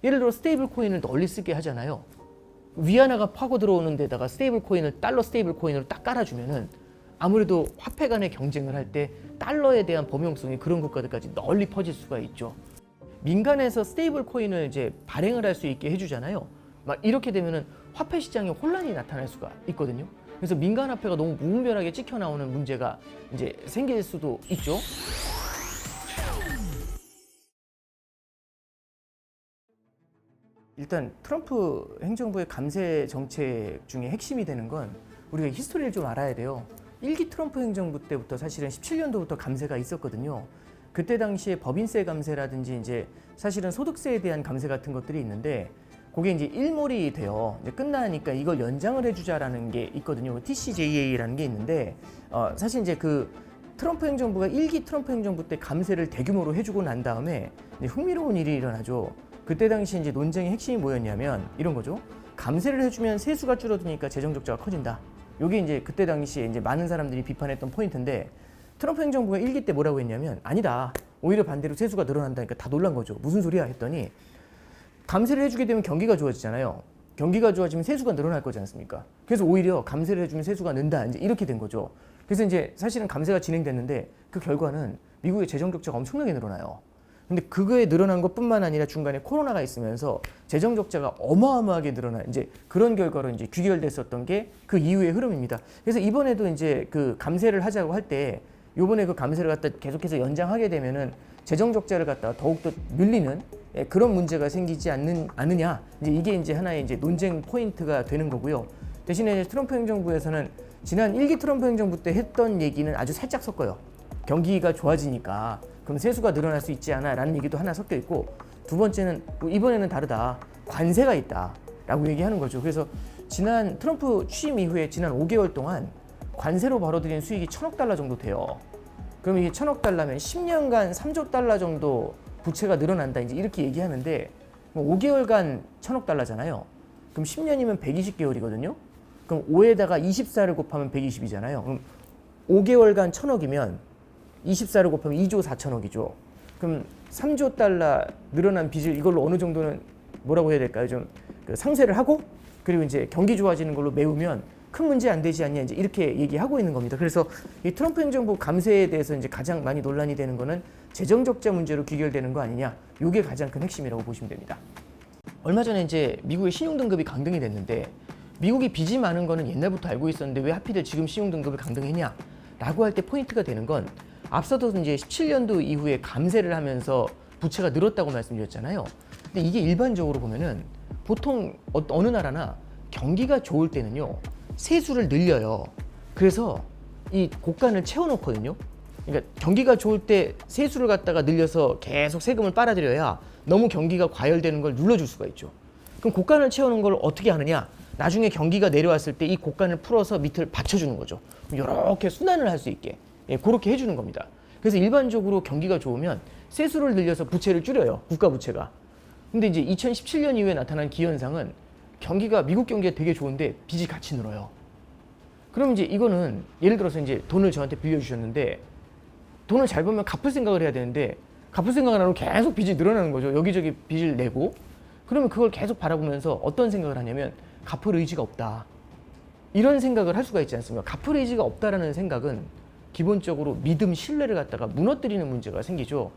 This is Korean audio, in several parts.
예를 들어 스테이블 코인을 널리 쓰게 하잖아요. 위안화가 파고 들어오는 데다가 스테이블 코인을 달러 스테이블 코인으로 딱 깔아주면은 아무래도 화폐 간의 경쟁을 할 때 달러에 대한 범용성이 그런 국가들까지 널리 퍼질 수가 있죠. 민간에서 스테이블 코인을 이제 발행을 할 수 있게 해주잖아요. 막 이렇게 되면은 화폐 시장에 혼란이 나타날 수가 있거든요. 그래서 민간 화폐가 너무 무분별하게 찍혀 나오는 문제가 이제 생길 수도 있죠. 일단 트럼프 행정부의 감세 정책 중에 핵심이 되는 건 우리가 히스토리를 좀 알아야 돼요. 1기 트럼프 행정부 때부터 사실은 17년도부터 감세가 있었거든요. 그때 당시에 법인세 감세라든지 이제 사실은 소득세에 대한 감세 같은 것들이 있는데 그게 이제 일몰이 돼요. 이제 끝나니까 이걸 연장을 해주자라는 게 있거든요. TCJA라는 게 있는데 사실 이제 그 트럼프 행정부가 1기 트럼프 행정부 때 감세를 대규모로 해주고 난 다음에 이제 흥미로운 일이 일어나죠. 그때 당시 이제 논쟁의 핵심이 뭐였냐면 이런 거죠. 감세를 해주면 세수가 줄어드니까 재정 적자가 커진다. 이게 이제 그때 당시에 이제 많은 사람들이 비판했던 포인트인데 트럼프 행정부가 1기 때 뭐라고 했냐면 아니다. 오히려 반대로 세수가 늘어난다니까 다 놀란 거죠. 무슨 소리야 했더니 감세를 해주게 되면 경기가 좋아지잖아요. 경기가 좋아지면 세수가 늘어날 거지 않습니까? 그래서 오히려 감세를 해주면 세수가 는다. 이제 이렇게 된 거죠. 그래서 이제 사실은 감세가 진행됐는데 그 결과는 미국의 재정 적자가 엄청나게 늘어나요. 근데 그거에 늘어난 것뿐만 아니라 중간에 코로나가 있으면서 재정 적자가 어마어마하게 늘어나 이제 그런 결과로 이제 귀결됐었던 게 그 이후의 흐름입니다. 그래서 이번에도 이제 그 감세를 하자고 할 때 요번에 그 감세를 갖다 계속해서 연장하게 되면은 재정 적자를 갖다가 더욱더 늘리는 그런 문제가 생기지 않느냐. 이제 이게 이제 하나의 이제 논쟁 포인트가 되는 거고요. 대신에 트럼프 행정부에서는 지난 1기 트럼프 행정부 때 했던 얘기는 아주 살짝 섞어요. 경기가 좋아지니까 그럼 세수가 늘어날 수 있지 않아 라는 얘기도 하나 섞여 있고 두 번째는 이번에는 다르다. 관세가 있다 라고 얘기하는 거죠. 그래서 지난 트럼프 취임 이후에 지난 5개월 동안 관세로 벌어들인 수익이 1,000억 달러 정도 돼요. 그럼 이게 1,000억 달러면 10년간 3조 달러 정도 부채가 늘어난다. 이제 이렇게 얘기하는데 5개월간 1,000억 달러잖아요. 그럼 10년이면 120개월이거든요. 그럼 5에다가 24를 곱하면 120이잖아요. 그럼 5개월간 1,000억이면 24를 곱하면 2조 4천억이죠. 그럼 3조 달러 늘어난 빚을 이걸로 어느 정도는 뭐라고 해야 될까요? 좀 상쇄를 하고 그리고 이제 경기 좋아지는 걸로 메우면 큰 문제 안 되지 않냐 이제 이렇게 얘기하고 있는 겁니다. 그래서 이 트럼프 행정부 감세에 대해서 이제 가장 많이 논란이 되는 거는 재정 적자 문제로 귀결되는 거 아니냐. 이게 가장 큰 핵심이라고 보시면 됩니다. 얼마 전에 이제 미국의 신용 등급이 강등이 됐는데 미국이 빚이 많은 거는 옛날부터 알고 있었는데 왜 하필 지금 신용 등급을 강등했냐라고 할 때 포인트가 되는 건 앞서도 이제 17년도 이후에 감세를 하면서 부채가 늘었다고 말씀드렸잖아요. 근데 이게 일반적으로 보면은 보통 어느 나라나 경기가 좋을 때는요 세수를 늘려요. 그래서 이 곳간을 채워놓거든요. 그러니까 경기가 좋을 때 세수를 갖다가 늘려서 계속 세금을 빨아들여야 너무 경기가 과열되는 걸 눌러줄 수가 있죠. 그럼 곳간을 채워놓은 걸 어떻게 하느냐? 나중에 경기가 내려왔을 때 이 곳간을 풀어서 밑을 받쳐주는 거죠. 이렇게 순환을 할 수 있게 그렇게 해주는 겁니다. 그래서 일반적으로 경기가 좋으면 세수를 늘려서 부채를 줄여요. 국가 부채가. 근데 이제 2017년 이후에 나타난 기현상은 경기가 미국 경기가 되게 좋은데 빚이 같이 늘어요. 그럼 이제 이거는 예를 들어서 이제 돈을 저한테 빌려주셨는데 돈을 잘 벌면 갚을 생각을 해야 되는데 갚을 생각을 안 하면 계속 빚이 늘어나는 거죠. 여기저기 빚을 내고 그러면 그걸 계속 바라보면서 어떤 생각을 하냐면 갚을 의지가 없다. 이런 생각을 할 수가 있지 않습니까? 갚을 의지가 없다라는 생각은 기본적으로 믿음, 신뢰를 갖다가 무너뜨리는 문제가 생기죠.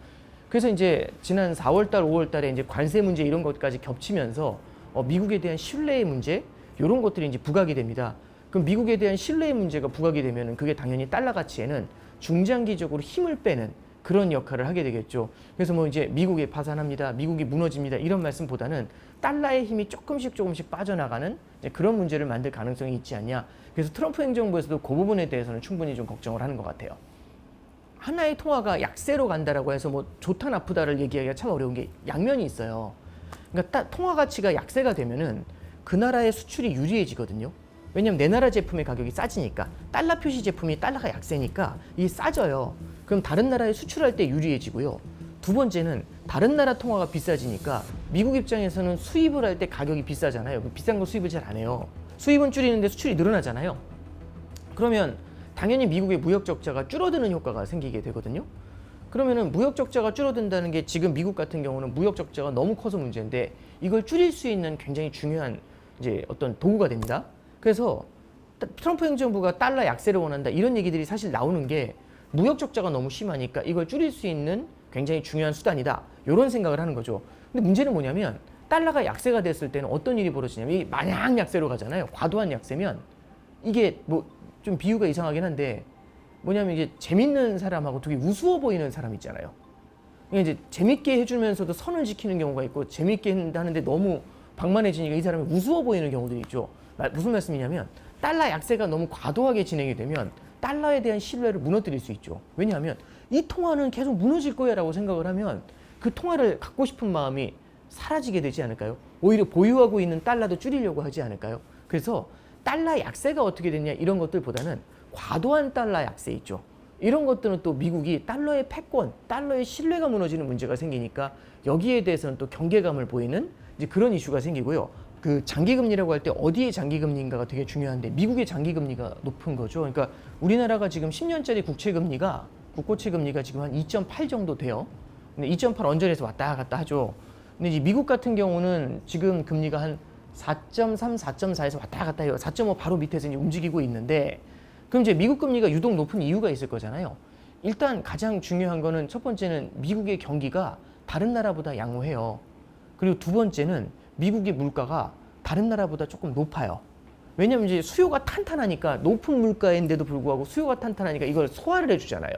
그래서 이제 지난 4월달, 5월달에 이제 관세 문제 이런 것까지 겹치면서 미국에 대한 신뢰의 문제 이런 것들이 이제 부각이 됩니다. 그럼 미국에 대한 신뢰의 문제가 부각이 되면은 그게 당연히 달러 가치에는 중장기적으로 힘을 빼는 그런 역할을 하게 되겠죠. 그래서 뭐 이제 미국이 파산합니다, 미국이 무너집니다 이런 말씀보다는 달러의 힘이 조금씩 빠져나가는 그런 문제를 만들 가능성이 있지 않냐. 그래서 트럼프 행정부에서도 그 부분에 대해서는 충분히 좀 걱정을 하는 것 같아요. 하나의 통화가 약세로 간다라고 해서 뭐 좋다 나쁘다를 얘기하기가 참 어려운 게 양면이 있어요. 그러니까 통화 가치가 약세가 되면은 그 나라의 수출이 유리해지거든요. 왜냐면 내 나라 제품의 가격이 싸지니까 달러 표시 제품이 달러가 약세니까 이게 싸져요. 그럼 다른 나라에 수출할 때 유리해지고요. 두 번째는 다른 나라 통화가 비싸지니까 미국 입장에서는 수입을 할 때 가격이 비싸잖아요. 비싼 거 수입을 잘 안 해요. 수입은 줄이는데 수출이 늘어나잖아요. 그러면 당연히 미국의 무역 적자가 줄어드는 효과가 생기게 되거든요. 그러면은 무역 적자가 줄어든다는 게 지금 미국 같은 경우는 무역 적자가 너무 커서 문제인데 이걸 줄일 수 있는 굉장히 중요한 이제 어떤 도구가 됩니다. 그래서 트럼프 행정부가 달러 약세를 원한다 이런 얘기들이 사실 나오는 게 무역 적자가 너무 심하니까 이걸 줄일 수 있는 굉장히 중요한 수단이다. 이런 생각을 하는 거죠. 근데 문제는 뭐냐면 달러가 약세가 됐을 때는 어떤 일이 벌어지냐면 이 마냥 약세로 가잖아요. 과도한 약세면 이게 뭐 좀 비유가 이상하긴 한데 뭐냐면 이게 재밌는 사람하고 되게 우스워 보이는 사람 있잖아요. 이제 재밌게 해주면서도 선을 지키는 경우가 있고 재밌게 하는데 너무 방만해지니까 이 사람이 우스워 보이는 경우도 있죠. 무슨 말씀이냐면 달러 약세가 너무 과도하게 진행이 되면 달러에 대한 신뢰를 무너뜨릴 수 있죠. 왜냐하면 이 통화는 계속 무너질 거야 라고 생각을 하면 그 통화를 갖고 싶은 마음이 사라지게 되지 않을까요? 오히려 보유하고 있는 달러도 줄이려고 하지 않을까요? 그래서 달러 약세가 어떻게 됐냐 이런 것들보다는 과도한 달러 약세 있죠. 이런 것들은 또 미국이 달러의 패권, 달러의 신뢰가 무너지는 문제가 생기니까 여기에 대해서는 또 경계감을 보이는 이제 그런 이슈가 생기고요. 그 장기금리라고 할 때 어디에 장기금리인가가 되게 중요한데 미국의 장기금리가 높은 거죠. 그러니까 우리나라가 지금 10년짜리 국채금리가 국고채금리가 지금 한 2.8 정도 돼요. 근데 2.8 언저리에서 왔다 갔다 하죠. 근데 이제 미국 같은 경우는 지금 금리가 한 4.3, 4.4에서 왔다 갔다 해요. 4.5 바로 밑에서 이제 움직이고 있는데 그럼 이제 미국 금리가 유독 높은 이유가 있을 거잖아요. 일단 가장 중요한 거는 첫 번째는 미국의 경기가 다른 나라보다 양호해요. 그리고 두 번째는 미국의 물가가 다른 나라보다 조금 높아요. 왜냐면 이제 수요가 탄탄하니까 높은 물가인데도 불구하고 수요가 탄탄하니까 이걸 소화를 해주잖아요.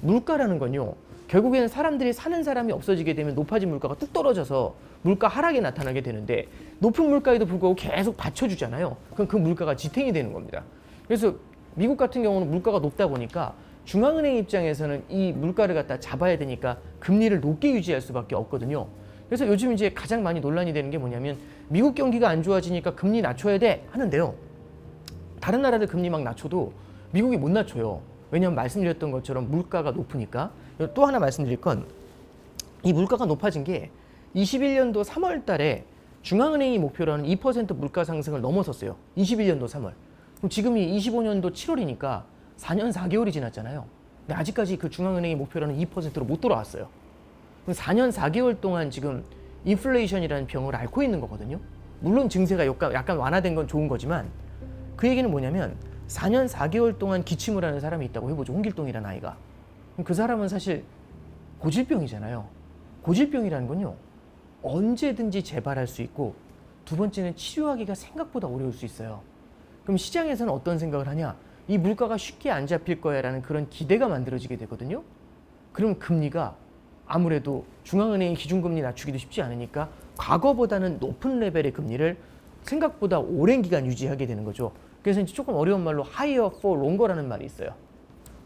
물가라는 건요. 결국에는 사람들이 사는 사람이 없어지게 되면 높아진 물가가 뚝 떨어져서 물가 하락이 나타나게 되는데 높은 물가에도 불구하고 계속 받쳐주잖아요. 그럼 그 물가가 지탱이 되는 겁니다. 그래서 미국 같은 경우는 물가가 높다 보니까 중앙은행 입장에서는 이 물가를 갖다 잡아야 되니까 금리를 높게 유지할 수밖에 없거든요. 그래서 요즘 이제 가장 많이 논란이 되는 게 뭐냐면 미국 경기가 안 좋아지니까 금리 낮춰야 돼 하는데요. 다른 나라들 금리 막 낮춰도 미국이 못 낮춰요. 왜냐하면 말씀드렸던 것처럼 물가가 높으니까. 또 하나 말씀드릴 건 이 물가가 높아진 게 21년도 3월 달에 중앙은행이 목표로 하는 2% 물가 상승을 넘어섰어요. 21년도 3월. 그럼 지금이 25년도 7월이니까 4년 4개월이 지났잖아요. 근데 아직까지 그 중앙은행이 목표로 하는 2%로 못 돌아왔어요. 그럼 4년 4개월 동안 지금 인플레이션이라는 병을 앓고 있는 거거든요. 물론 증세가 약간 완화된 건 좋은 거지만 그 얘기는 뭐냐면 4년 4개월 동안 기침을 하는 사람이 있다고 해보죠. 홍길동이라는 아이가. 그 사람은 사실 고질병이잖아요. 고질병이라는 건요. 언제든지 재발할 수 있고 두 번째는 치료하기가 생각보다 어려울 수 있어요. 그럼 시장에서는 어떤 생각을 하냐? 이 물가가 쉽게 안 잡힐 거야 라는 그런 기대가 만들어지게 되거든요. 그럼 금리가 아무래도 중앙은행이 기준금리 낮추기도 쉽지 않으니까 과거보다는 높은 레벨의 금리를 생각보다 오랜 기간 유지하게 되는 거죠. 그래서 이제 조금 어려운 말로 higher for longer라는 말이 있어요.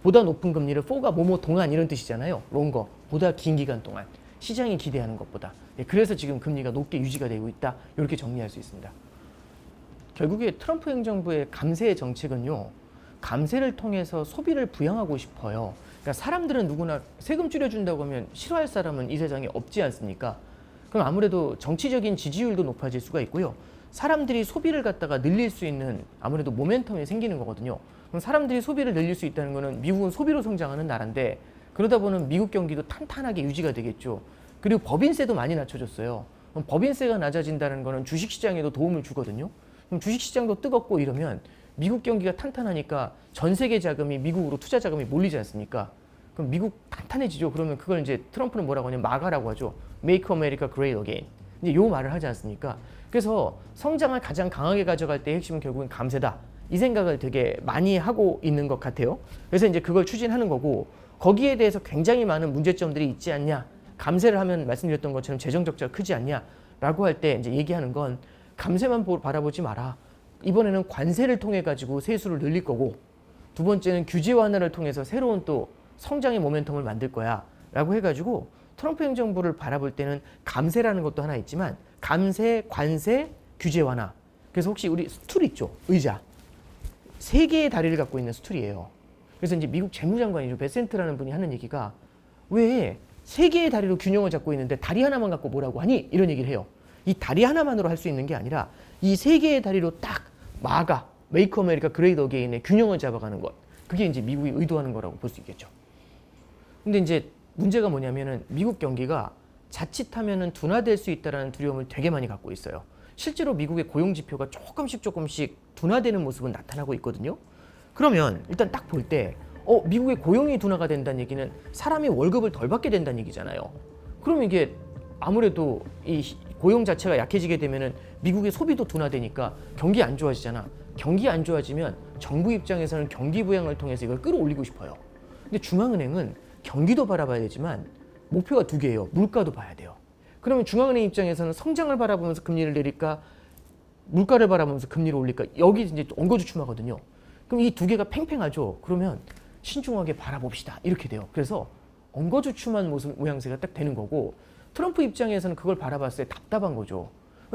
보다 높은 금리를 for가 뭐뭐 동안 이런 뜻이잖아요. longer, 보다 긴 기간 동안. 시장이 기대하는 것보다. 그래서 지금 금리가 높게 유지가 되고 있다. 이렇게 정리할 수 있습니다. 결국에 트럼프 행정부의 감세 정책은요. 감세를 통해서 소비를 부양하고 싶어요. 그러니까 사람들은 누구나 세금 줄여준다고 하면 싫어할 사람은 이 세상에 없지 않습니까? 그럼 아무래도 정치적인 지지율도 높아질 수가 있고요. 사람들이 소비를 갖다가 늘릴 수 있는 아무래도 모멘텀이 생기는 거거든요. 그럼 사람들이 소비를 늘릴 수 있다는 거는 미국은 소비로 성장하는 나라인데 그러다 보면 미국 경기도 탄탄하게 유지가 되겠죠. 그리고 법인세도 많이 낮춰줬어요. 그럼 법인세가 낮아진다는 거는 주식시장에도 도움을 주거든요. 그럼 주식시장도 뜨겁고 이러면 미국 경기가 탄탄하니까 전 세계 자금이 미국으로 투자 자금이 몰리지 않습니까? 그럼 미국 탄탄해지죠. 그러면 그걸 이제 트럼프는 뭐라고 하냐면 마가라고 하죠. Make America Great Again. 이제 요 말을 하지 않습니까? 그래서 성장을 가장 강하게 가져갈 때 핵심은 결국은 감세다. 이 생각을 되게 많이 하고 있는 것 같아요. 그래서 이제 그걸 추진하는 거고 거기에 대해서 굉장히 많은 문제점들이 있지 않냐. 감세를 하면 말씀드렸던 것처럼 재정 적자가 크지 않냐라고 할 때 이제 얘기하는 건 감세만 바라보지 마라. 이번에는 관세를 통해 가지고 세수를 늘릴 거고 두 번째는 규제 완화를 통해서 새로운 또 성장의 모멘텀을 만들 거야 라고 해가지고 트럼프 행정부를 바라볼 때는 감세라는 것도 하나 있지만 감세, 관세, 규제 완화. 그래서 혹시 우리 스툴 있죠? 의자. 세 개의 다리를 갖고 있는 스툴이에요. 그래서 이제 미국 재무장관이죠. 베센트라는 분이 하는 얘기가 왜 세 개의 다리로 균형을 잡고 있는데 다리 하나만 갖고 뭐라고 하니? 이런 얘기를 해요. 이 다리 하나만으로 할 수 있는 게 아니라 이 세 개의 다리로 딱 마가, 메이크 아메리카 그레이트 어게인의 균형을 잡아가는 것. 그게 이제 미국이 의도하는 거라고 볼 수 있겠죠. 근데 이제 문제가 뭐냐면은 미국 경기가 자칫하면은 둔화될 수 있다는 두려움을 되게 많이 갖고 있어요. 실제로 미국의 고용 지표가 조금씩 둔화되는 모습은 나타나고 있거든요. 그러면 일단 딱 볼 때 미국의 고용이 둔화가 된다는 얘기는 사람이 월급을 덜 받게 된다는 얘기잖아요. 그럼 이게 아무래도 이 고용 자체가 약해지게 되면은 미국의 소비도 둔화되니까 경기 안 좋아지잖아. 경기 안 좋아지면 정부 입장에서는 경기 부양을 통해서 이걸 끌어올리고 싶어요. 근데 중앙은행은 경기도 바라봐야 되지만 목표가 두 개예요. 물가도 봐야 돼요. 그러면 중앙은행 입장에서는 성장을 바라보면서 금리를 내릴까, 물가를 바라보면서 금리를 올릴까, 여기 이제 엉거주춤하거든요. 그럼 이 두 개가 팽팽하죠. 그러면 신중하게 바라봅시다. 이렇게 돼요. 그래서 엉거주춤한 모양새가 딱 되는 거고, 트럼프 입장에서는 그걸 바라봤을 때 답답한 거죠.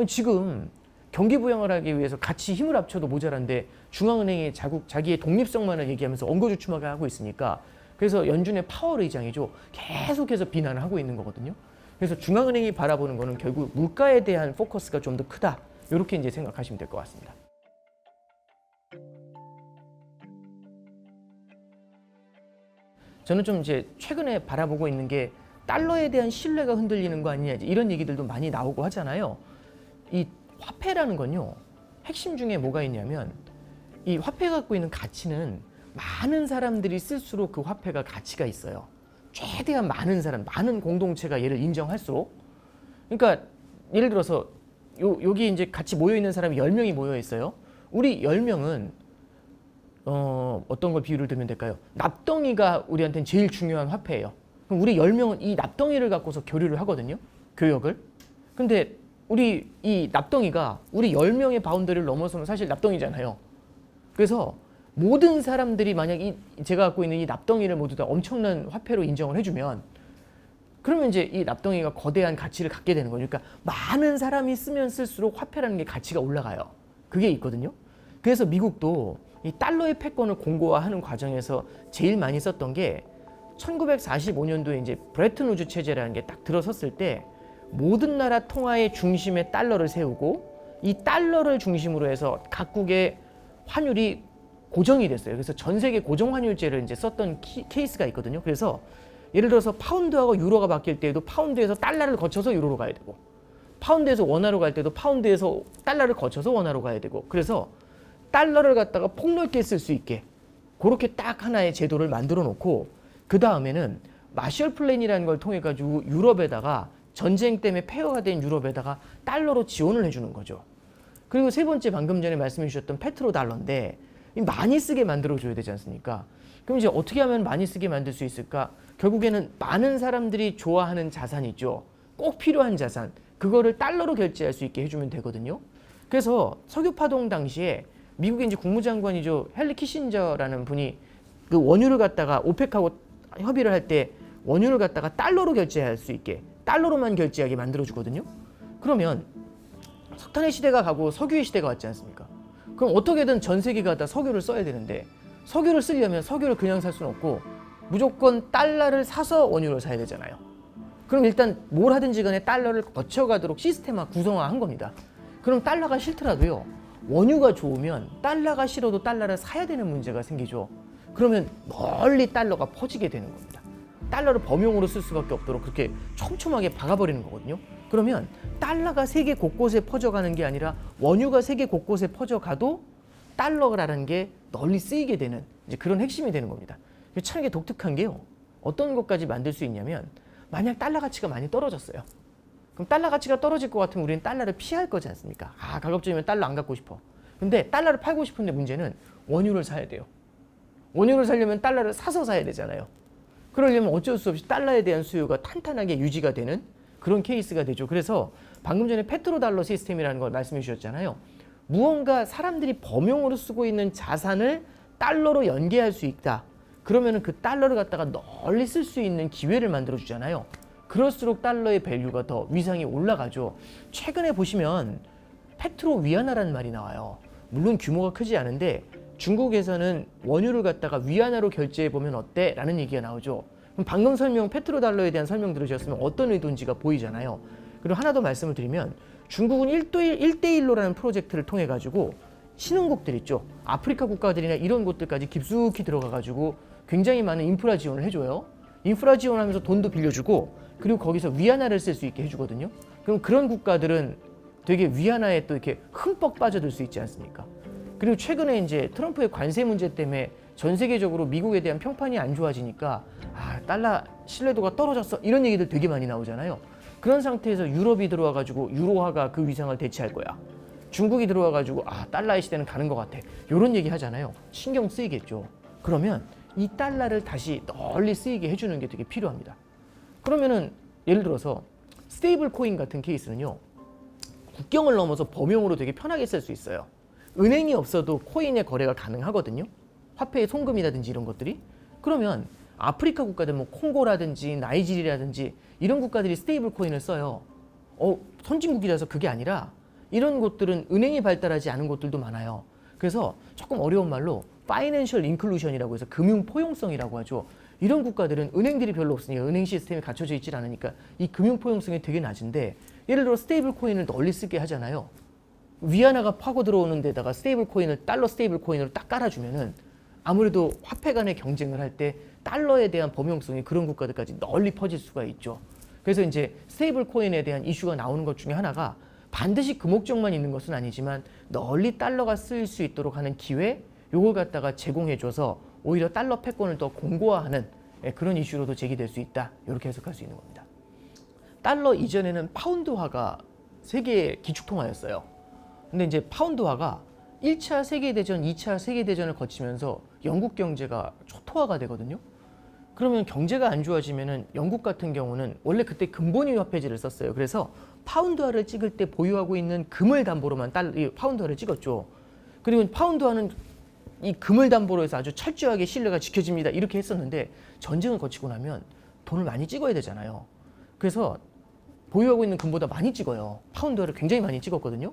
지금 경기 부양을 하기 위해서 같이 힘을 합쳐도 모자란데 중앙은행이 자기의 독립성만을 얘기하면서 엉거주춤하게 하고 있으니까, 그래서 연준의 파월 의장이죠. 계속해서 비난을 하고 있는 거거든요. 그래서 중앙은행이 바라보는 거는 결국 물가에 대한 포커스가 좀 더 크다. 이렇게 이제 생각하시면 될 것 같습니다. 저는 좀 이제 최근에 바라보고 있는 게 달러에 대한 신뢰가 흔들리는 거 아니냐, 이런 얘기들도 많이 나오고 하잖아요. 이 화폐라는 건요, 핵심 중에 뭐가 있냐면 이 화폐가 갖고 있는 가치는 많은 사람들이 쓸수록 그 화폐가 가치가 있어요. 최대한 많은 사람, 많은 공동체가 얘를 인정할수록. 그러니까 예를 들어서 여기 이제 같이 모여 있는 사람이 10명이 모여 있어요. 우리 10명은 어떤 걸 비유를 들면 될까요? 납덩이가 우리한테는 제일 중요한 화폐예요. 그럼 우리 10명은 이 납덩이를 갖고서 교류를 하거든요. 교역을. 근데 우리 이 납덩이가 우리 10명의 바운더리를 넘어서면 사실 납덩이잖아요. 그래서 모든 사람들이 만약 제가 갖고 있는 이 납덩이를 모두 다 엄청난 화폐로 인정을 해주면, 그러면 이제 이 납덩이가 거대한 가치를 갖게 되는 거죠. 그러니까 많은 사람이 쓰면 쓸수록 화폐라는 게 가치가 올라가요. 그게 있거든요. 그래서 미국도 이 달러의 패권을 공고화하는 과정에서 제일 많이 썼던 게 1945년도에 이제 브레튼 우즈 체제라는 게 딱 들어섰을 때 모든 나라 통화의 중심에 달러를 세우고 이 달러를 중심으로 해서 각국의 환율이 고정이 됐어요. 그래서 전 세계 고정 환율제를 이제 썼던 케이스가 있거든요. 그래서 예를 들어서 파운드하고 유로가 바뀔 때에도 파운드에서 달러를 거쳐서 유로로 가야 되고, 파운드에서 원화로 갈 때도 파운드에서 달러를 거쳐서 원화로 가야 되고, 그래서 달러를 갖다가 폭넓게 쓸 수 있게 그렇게 딱 하나의 제도를 만들어 놓고, 그 다음에는 마셜 플랜이라는 걸 통해 가지고 유럽에다가 전쟁 때문에 폐허가 된 유럽에다가 달러로 지원을 해주는 거죠. 그리고 세 번째, 방금 전에 말씀해 주셨던 페트로 달러인데 많이 쓰게 만들어줘야 되지 않습니까? 그럼 이제 어떻게 하면 많이 쓰게 만들 수 있을까? 결국에는 많은 사람들이 좋아하는 자산 있죠. 꼭 필요한 자산. 그거를 달러로 결제할 수 있게 해주면 되거든요. 그래서 석유 파동 당시에 미국의 이제 국무장관이죠. 헨리 키신저라는 분이 그 원유를 갖다가 오펙하고 협의를 할 때 원유를 갖다가 달러로 결제할 수 있게, 달러로만 결제하게 만들어주거든요. 그러면 석탄의 시대가 가고 석유의 시대가 왔지 않습니까? 그럼 어떻게든 전 세계가 다 석유를 써야 되는데, 석유를 쓰려면 석유를 그냥 살 수는 없고 무조건 달러를 사서 원유를 사야 되잖아요. 그럼 일단 뭘 하든지 간에 달러를 거쳐가도록 시스템화, 구성화한 겁니다. 그럼 달러가 싫더라도요, 원유가 좋으면 달러가 싫어도 달러를 사야 되는 문제가 생기죠. 그러면 멀리 달러가 퍼지게 되는 겁니다. 달러를 범용으로 쓸 수밖에 없도록 그렇게 촘촘하게 박아버리는 거거든요. 그러면 달러가 세계 곳곳에 퍼져가는 게 아니라 원유가 세계 곳곳에 퍼져가도 달러라는 게 널리 쓰이게 되는 이제 그런 핵심이 되는 겁니다. 참 이게 독특한 게요, 어떤 것까지 만들 수 있냐면, 만약 달러 가치가 많이 떨어졌어요. 그럼 달러 가치가 떨어질 것 같으면 우리는 달러를 피할 거지 않습니까? 가급적이면 달러 안 갖고 싶어. 근데 달러를 팔고 싶은데 문제는 원유를 사야 돼요. 원유를 사려면 달러를 사서 사야 되잖아요. 그러려면 어쩔 수 없이 달러에 대한 수요가 탄탄하게 유지가 되는 그런 케이스가 되죠. 그래서 방금 전에 페트로달러 시스템이라는 걸 말씀해 주셨잖아요. 무언가 사람들이 범용으로 쓰고 있는 자산을 달러로 연계할 수 있다. 그러면 그 달러를 갖다가 널리 쓸 수 있는 기회를 만들어 주잖아요. 그럴수록 달러의 밸류가 더 위상이 올라가죠. 최근에 보시면 페트로 위안화라는 말이 나와요. 물론 규모가 크지 않은데 중국에서는 원유를 갖다가 위안화로 결제해보면 어때? 라는 얘기가 나오죠. 그럼 방금 페트로 달러에 대한 설명 들으셨으면 어떤 의도인지가 보이잖아요. 그리고 하나 더 말씀을 드리면, 중국은 1대1로라는 프로젝트를 통해 가지고 신흥국들 있죠. 아프리카 국가들이나 이런 곳들까지 깊숙이 들어가 가지고 굉장히 많은 인프라 지원을 해줘요. 인프라 지원하면서 돈도 빌려주고 그리고 거기서 위안화를 쓸 수 있게 해주거든요. 그럼 그런 국가들은 되게 위안화에 또 이렇게 흠뻑 빠져들 수 있지 않습니까? 그리고 최근에 이제 트럼프의 관세 문제 때문에 전 세계적으로 미국에 대한 평판이 안 좋아지니까 달러 신뢰도가 떨어졌어 이런 얘기들 되게 많이 나오잖아요. 그런 상태에서 유럽이 들어와가지고 유로화가 그 위상을 대체할 거야. 중국이 들어와가지고 달러의 시대는 가는 것 같아. 이런 얘기 하잖아요. 신경 쓰이겠죠. 그러면 이 달러를 다시 널리 쓰이게 해주는 게 되게 필요합니다. 그러면은 예를 들어서 스테이블 코인 같은 케이스는요. 국경을 넘어서 범용으로 되게 편하게 쓸 수 있어요. 은행이 없어도 코인의 거래가 가능하거든요. 화폐의 송금이라든지 이런 것들이. 그러면 아프리카 국가들 뭐 콩고라든지 나이지리아라든지 이런 국가들이 스테이블 코인을 써요. 선진국이라서 그게 아니라 이런 곳들은 은행이 발달하지 않은 곳들도 많아요. 그래서 조금 어려운 말로 파이낸셜 인클루션이라고 해서 금융 포용성이라고 하죠. 이런 국가들은 은행들이 별로 없으니까 은행 시스템이 갖춰져 있질 않으니까 이 금융 포용성이 되게 낮은데 예를 들어 스테이블 코인을 널리 쓰게 하잖아요. 위안화가 파고 들어오는 데다가 스테이블 코인을 달러 스테이블 코인으로 딱 깔아주면은 아무래도 화폐 간의 경쟁을 할 때 달러에 대한 범용성이 그런 국가들까지 널리 퍼질 수가 있죠. 그래서 이제 스테이블 코인에 대한 이슈가 나오는 것 중에 하나가 반드시 그 목적만 있는 것은 아니지만 널리 달러가 쓰일 수 있도록 하는 기회 요걸 갖다가 제공해줘서 오히려 달러 패권을 더 공고화하는 그런 이슈로도 제기될 수 있다. 이렇게 해석할 수 있는 겁니다. 달러 이전에는 파운드화가 세계의 기축통화였어요. 근데 이제 파운드화가 1차 세계대전, 2차 세계대전을 거치면서 영국 경제가 초토화가 되거든요. 그러면 경제가 안 좋아지면은 영국 같은 경우는 원래 그때 근본위 화폐제를 썼어요. 그래서 파운드화를 찍을 때 보유하고 있는 금을 담보로만 파운드화를 찍었죠. 그리고 파운드화는 이 금을 담보로 해서 아주 철저하게 신뢰가 지켜집니다. 이렇게 했었는데 전쟁을 거치고 나면 돈을 많이 찍어야 되잖아요. 그래서 보유하고 있는 금보다 많이 찍어요. 파운드화를 굉장히 많이 찍었거든요.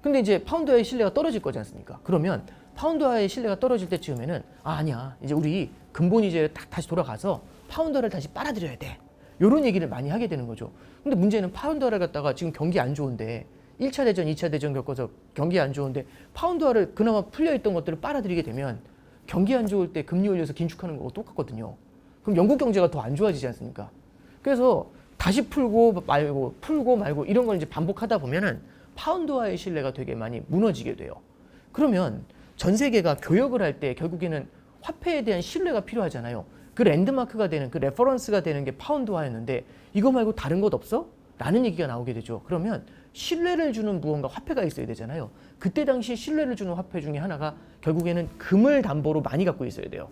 근데 이제 파운드화의 신뢰가 떨어질 거지 않습니까? 그러면 파운드화의 신뢰가 떨어질 때쯤에는 아니야. 이제 우리 근본위제를 다시 돌아가서 파운드화를 다시 빨아들여야 돼. 이런 얘기를 많이 하게 되는 거죠. 근데 문제는 파운드화를 갖다가 지금 경기 안 좋은데 1차 대전, 2차 대전 겪어서 경기 안 좋은데 파운드화를 그나마 풀려있던 것들을 빨아들이게 되면 경기 안 좋을 때 금리 올려서 긴축하는 거하고 똑같거든요. 그럼 영국 경제가 더 안 좋아지지 않습니까? 그래서 다시 풀고 말고 이런 걸 이제 반복하다 보면은 파운드화의 신뢰가 되게 많이 무너지게 돼요. 그러면 전 세계가 교역을 할 때 결국에는 화폐에 대한 신뢰가 필요하잖아요. 그 랜드마크가 되는, 그 레퍼런스가 되는 게 파운드화였는데 이거 말고 다른 것 없어? 라는 얘기가 나오게 되죠. 그러면 신뢰를 주는 무언가 화폐가 있어야 되잖아요. 그때 당시 신뢰를 주는 화폐 중에 하나가 결국에는 금을 담보로 많이 갖고 있어야 돼요.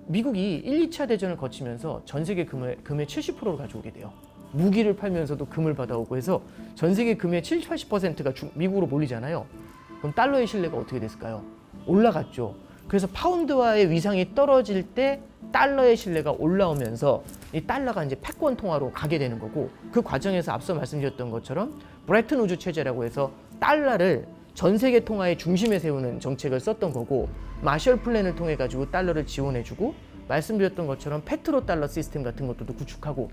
미국이 1, 2차 대전을 거치면서 전 세계 금의 70%를 가져오게 돼요. 무기를 팔면서도 금을 받아오고 해서 전 세계 금의 70, 80%가 미국으로 몰리잖아요. 그럼 달러의 신뢰가 어떻게 됐을까요? 올라갔죠. 그래서 파운드화의 위상이 떨어질 때 달러의 신뢰가 올라오면서 이 달러가 이제 패권 통화로 가게 되는 거고 그 과정에서 앞서 말씀드렸던 것처럼 브레튼 우즈 체제라고 해서 달러를 전 세계 통화의 중심에 세우는 정책을 썼던 거고 마셜 플랜을 통해 가지고 달러를 지원해주고 말씀드렸던 것처럼 페트로 달러 시스템 같은 것들도 구축하고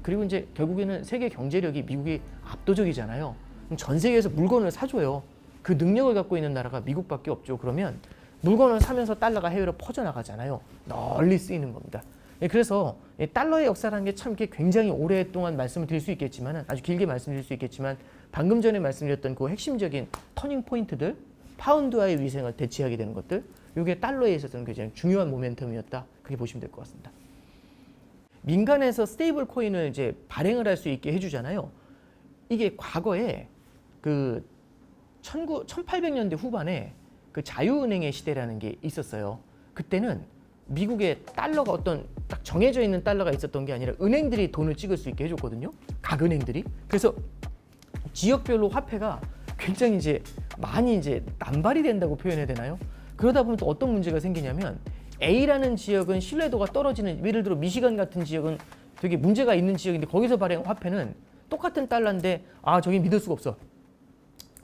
그리고 이제 결국에는 세계 경제력이 미국이 압도적이잖아요. 전 세계에서 물건을 사줘요. 그 능력을 갖고 있는 나라가 미국밖에 없죠. 그러면 물건을 사면서 달러가 해외로 퍼져나가잖아요. 널리 쓰이는 겁니다. 그래서 달러의 역사라는 게 참 굉장히 오랫동안 말씀을 드릴 수 있겠지만 아주 길게 말씀드릴 수 있겠지만 방금 전에 말씀드렸던 그 핵심적인 터닝 포인트들 파운드화의 위상을 대체하게 되는 것들 이게 달러에 있어서는 굉장히 중요한 모멘텀이었다. 그렇게 보시면 될 것 같습니다. 민간에서 스테이블 코인을 이제 발행을 할 수 있게 해주잖아요. 이게 과거에 그 1800년대 후반에 그 자유은행의 시대라는 게 있었어요. 그때는 미국의 달러가 어떤 딱 정해져 있는 달러가 있었던 게 아니라 은행들이 돈을 찍을 수 있게 해줬거든요. 각 은행들이. 그래서 지역별로 화폐가 굉장히 이제 많이 이제 남발이 된다고 표현해야 되나요? 그러다 보면 또 어떤 문제가 생기냐면 A라는 지역은 신뢰도가 떨어지는 예를 들어 미시간 같은 지역은 되게 문제가 있는 지역인데 거기서 발행 화폐는 똑같은 달러인데 저기 믿을 수가 없어.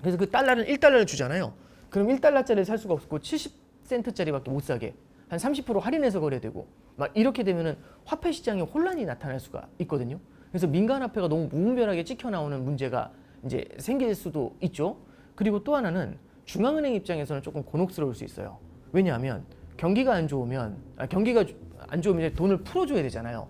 그래서 그 달러는 1달러를 주잖아요. 그럼 1달러짜리 살 수가 없고 70센트짜리밖에 못 사게 한 30% 할인해서 거래되고 막 이렇게 되면은 화폐 시장에 혼란이 나타날 수가 있거든요. 그래서 민간 화폐가 너무 무분별하게 찍혀 나오는 문제가 이제 생길 수도 있죠. 그리고 또 하나는 중앙은행 입장에서는 조금 곤혹스러울 수 있어요. 왜냐하면 경기가 안 좋으면 경기가 안 좋으면 이제 돈을 풀어줘야 되잖아요.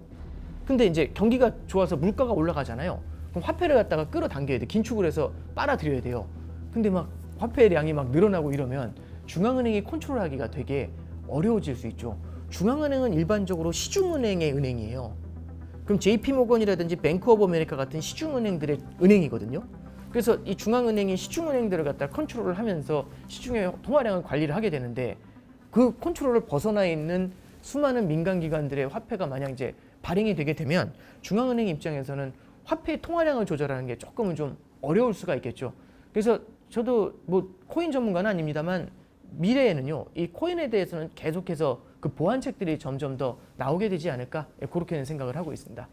근데 이제 경기가 좋아서 물가가 올라가잖아요. 그럼 화폐를 갖다가 끌어당겨야 돼. 긴축을 해서 빨아들여야 돼요. 근데 막 화폐량이 막 늘어나고 이러면 중앙은행이 컨트롤하기가 되게 어려워질 수 있죠. 중앙은행은 일반적으로 시중은행의 은행이에요. 그럼 JP모건이라든지 뱅크 오브 아메리카 같은 시중은행들의 은행이거든요. 그래서 이 중앙은행이 시중은행들을 갖다 컨트롤을 하면서 시중의 통화량을 관리를 하게 되는데 그 컨트롤을 벗어나 있는 수많은 민간기관들의 화폐가 만약 이제 발행이 되게 되면 중앙은행 입장에서는 화폐 통화량을 조절하는 게 조금은 좀 어려울 수가 있겠죠. 그래서 저도 뭐 코인 전문가는 아닙니다만 미래에는요, 이 코인에 대해서는 계속해서 그 보완책들이 점점 더 나오게 되지 않을까, 그렇게는 생각을 하고 있습니다.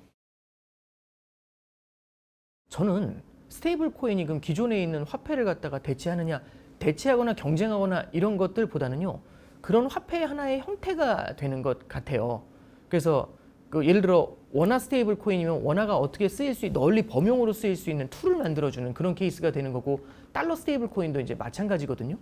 저는 스테이블 코인이 그럼 기존에 있는 화폐를 갖다가 대체하느냐, 대체하거나 경쟁하거나 이런 것들보다는요, 그런 화폐의 하나의 형태가 되는 것 같아요. 그래서 그 예를 들어 원화 스테이블 코인이면 원화가 어떻게 쓰일 수 널리 범용으로 쓰일 수 있는 툴을 만들어주는 그런 케이스가 되는 거고, 달러 스테이블 코인도 이제 마찬가지거든요.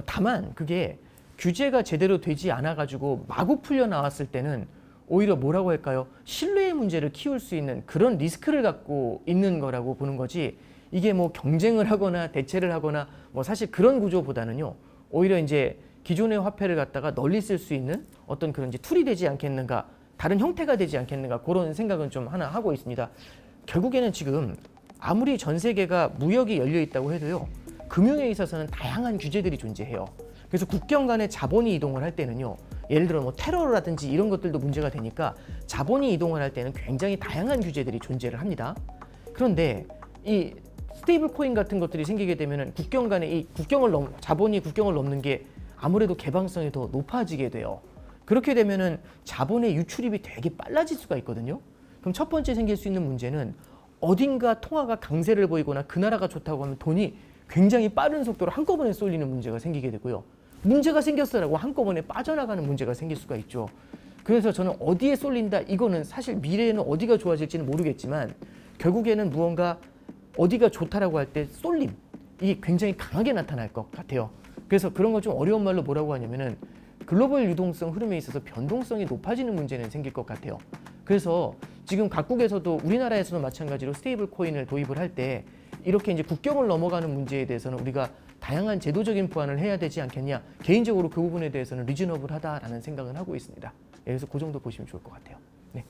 다만 그게 규제가 제대로 되지 않아 가지고 마구 풀려 나왔을 때는 오히려 뭐라고 할까요? 신뢰의 문제를 키울 수 있는 그런 리스크를 갖고 있는 거라고 보는 거지, 이게 뭐 경쟁을 하거나 대체를 하거나 뭐 사실 그런 구조보다는요, 오히려 이제 기존의 화폐를 갖다가 널리 쓸 수 있는 어떤 그런 이제 툴이 되지 않겠는가, 다른 형태가 되지 않겠는가, 그런 생각은 좀 하나 하고 있습니다. 결국에는 지금 아무리 전 세계가 무역이 열려 있다고 해도요, 금융에 있어서는 다양한 규제들이 존재해요. 그래서 국경 간에 자본이 이동을 할 때는요, 예를 들어 뭐 테러라든지 이런 것들도 문제가 되니까 자본이 이동을 할 때는 굉장히 다양한 규제들이 존재를 합니다. 그런데 이 스테이블 코인 같은 것들이 생기게 되면은 국경 간에 이 자본이 국경을 넘는 게 아무래도 개방성이 더 높아지게 돼요. 그렇게 되면은 자본의 유출입이 되게 빨라질 수가 있거든요. 그럼 첫 번째 생길 수 있는 문제는 어딘가 통화가 강세를 보이거나 그 나라가 좋다고 하면 돈이 굉장히 빠른 속도로 한꺼번에 쏠리는 문제가 생기게 되고요. 문제가 생겼어라고 한꺼번에 빠져나가는 문제가 생길 수가 있죠. 그래서 저는 어디에 쏠린다, 이거는 사실 미래에는 어디가 좋아질지는 모르겠지만 결국에는 무언가 어디가 좋다라고 할 때 쏠림, 이게 굉장히 강하게 나타날 것 같아요. 그래서 그런 걸 좀 어려운 말로 뭐라고 하냐면은 글로벌 유동성 흐름에 있어서 변동성이 높아지는 문제는 생길 것 같아요. 그래서 지금 각국에서도 우리나라에서도 마찬가지로 스테이블 코인을 도입을 할 때 이렇게 이제 국경을 넘어가는 문제에 대해서는 우리가 다양한 제도적인 보완을 해야 되지 않겠냐, 개인적으로 그 부분에 대해서는 리즈너블하다라는 생각은 하고 있습니다. 그래서 그 정도 보시면 좋을 것 같아요. 네.